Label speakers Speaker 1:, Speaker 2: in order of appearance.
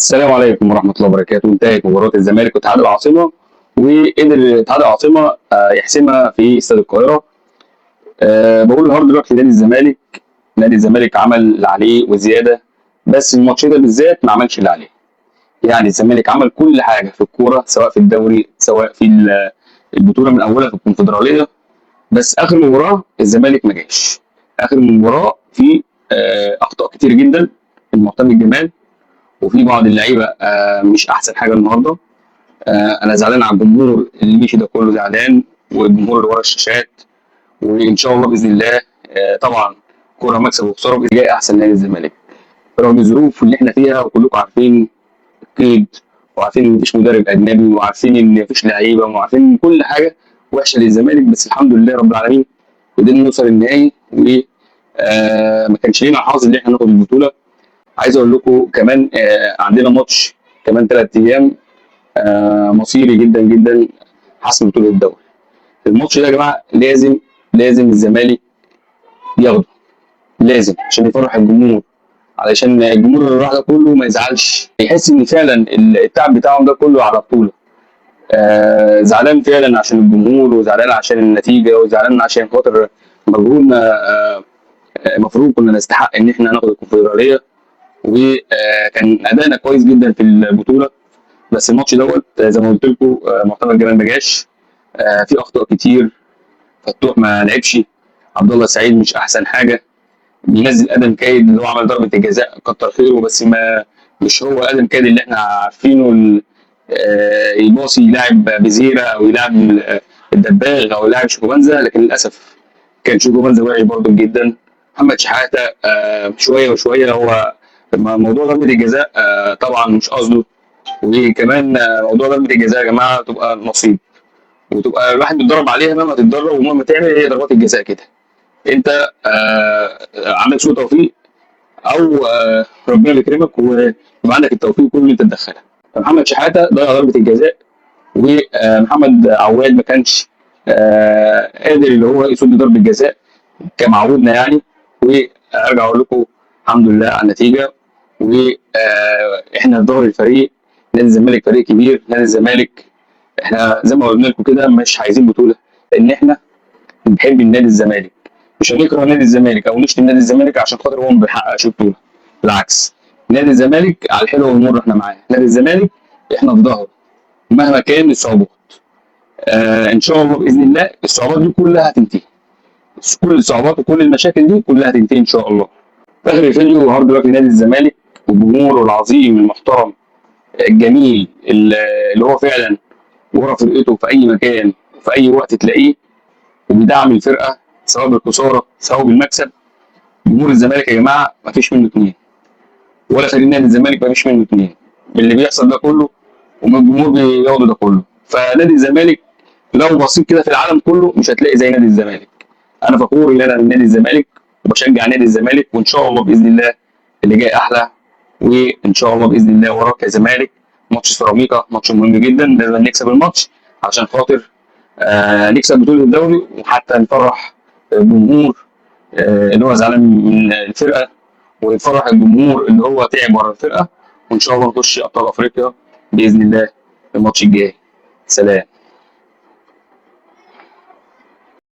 Speaker 1: السلام عليكم ورحمة الله وبركاته. انتهت مباراة الزمالك واتحاد العاصمة، وقدر اتحاد العاصمة يحسمها في استاد القاهرة. بقول النهارده دلوقتي نادي الزمالك عمل اللي عليه وزيادة، بس الماتش ده بالذات ما عملش اللي عليه. يعني الزمالك عمل كل حاجة في الكورة، سواء في الدوري سواء في البطولة من أولها في الكونفدرالية، بس آخر مباراة الزمالك ما جاش. آخر مباراة في أخطاء كتير جدا من معتمد جمال، وفي بعض اللعيبه مش احسن حاجه النهارده. انا زعلان على الجمهور اللي مشي ده كله، زعلان، والجمهور اللي ورا الشاشات. وان شاء الله باذن الله طبعا كوره مكسب وخساره باذن الله احسن نادي الزمالك، رغم الظروف اللي احنا فيها وكلكم عارفين اكيد، وعارفين ان مفيش مدرب اجنبي، وعارفين ان مفيش لعيبه، وعارفين ان كل حاجه وحشه للزمالك، بس الحمد لله رب العالمين قدرنا نوصل النهائي. و ما كانش لينا حظ ان احنا ناخد البطوله. عايز اقول لكم كمان عندنا ماتش كمان 3 ايام مصيري جدا جدا، حسم بطوله الدوري. الماتش ده يا جماعه لازم الزمالك ياخده، لازم عشان يفرح الجمهور، علشان الجمهور اللي راح ده كله ما يزعلش، يحس ان فعلا التعب بتاعهم ده كله على بطوله. زعلان فعلا عشان الجمهور، وزعلان عشان النتيجه، وزعلان عشان خاطر مجهودنا. المفروض كنا نستحق ان احنا ناخد الكونفدراليه، وكان ادائنا كويس جدا في البطوله. بس الماتش دوت زي ما قلت لكم معتمد جمال ما جاش، في اخطاء كتير. فتوح ما لعبش، عبد الله السعيد مش احسن حاجه، بينزل ادم كايد اللي هو عمل ضربه الجزاء كتر خيره، بس ما مش هو ادم كايد اللي احنا عارفينه. يباصي يلاعب بزيره او يلاعب الدباغ او يلاعب شيكوبانزا، لكن للاسف كان شيكوبانزا وحش برضه جدا. محمد شحاته شويه وشويه. هو موضوع ضربه الجزاء طبعا مش قصده، وكمان موضوع ضربه الجزاء يا جماعه تبقى نصيب، وتبقى الواحد بيتدرب عليها مهما تتدرب ومهما تعمل، هي ضربات الجزاء كده. انت عندك سوء توفيق، او ربنا بيكرمك ويبقى عندك التوفيق كله اللي انت تدخلها. فمحمد شحاته ضيع ضربه الجزاء، ومحمد عواد ما كانش قادر اللي هو يصد ضربه جزاء كمعودنا يعني. وارجع اقول لكم الحمد لله على النتيجه، واحنا في ظهر الفريق. نادي الزمالك فريق كبير، نادي الزمالك احنا زي ما قلنا لكم كده مش عايزين بطوله، لان احنا بنحب النادي الزمالك، مش هنكره نادي الزمالك او نشتم نادي الزمالك عشان خاطر هو ما بيحققش بطوله. بالعكس، نادي الزمالك على الحلو والمر احنا معاه، نادي الزمالك احنا في ظهره مهما كان الصعوبات. ان شاء الله باذن الله الصعوبات دي كلها هتنتهي، كل الصعوبات وكل المشاكل دي كلها هتنتهي ان شاء الله. في اخر الفيديو هارد دلوقتي نادي الزمالك وجمهوره العظيم المحترم الجميل اللي هو فعلا ورا فرقته في اي مكان وفي اي وقت تلاقيه، وبيدعم الفرقه سواء بالخساره سواء بالمكسب. جمهور الزمالك يا جماعه ما فيش منه اتنين، ولا فريق نادي الزمالك ما فيش منه اتنين باللي بيحصل ده كله، ومن الجمهور بياخدوا ده كله. فنادي الزمالك لو بصيت كده في العالم كله مش هتلاقي زي نادي الزمالك. انا فخور ان انا من نادي الزمالك وبشجع نادي الزمالك، وان شاء الله باذن الله اللي جاي احلى. وان شاء الله باذن الله وراك يا زمالك. ماتش سيراميكا ماتش مهم جدا، لازم نكسب الماتش عشان خاطر نكسب بطوله الدوري، وحتى نفرح الجمهور اللي هو زعلان من الفرقه، ونفرح الجمهور اللي هو تعب ورا الفرقه. وان شاء الله نخش ابطال افريقيا باذن الله في الماتش الجاي. سلام.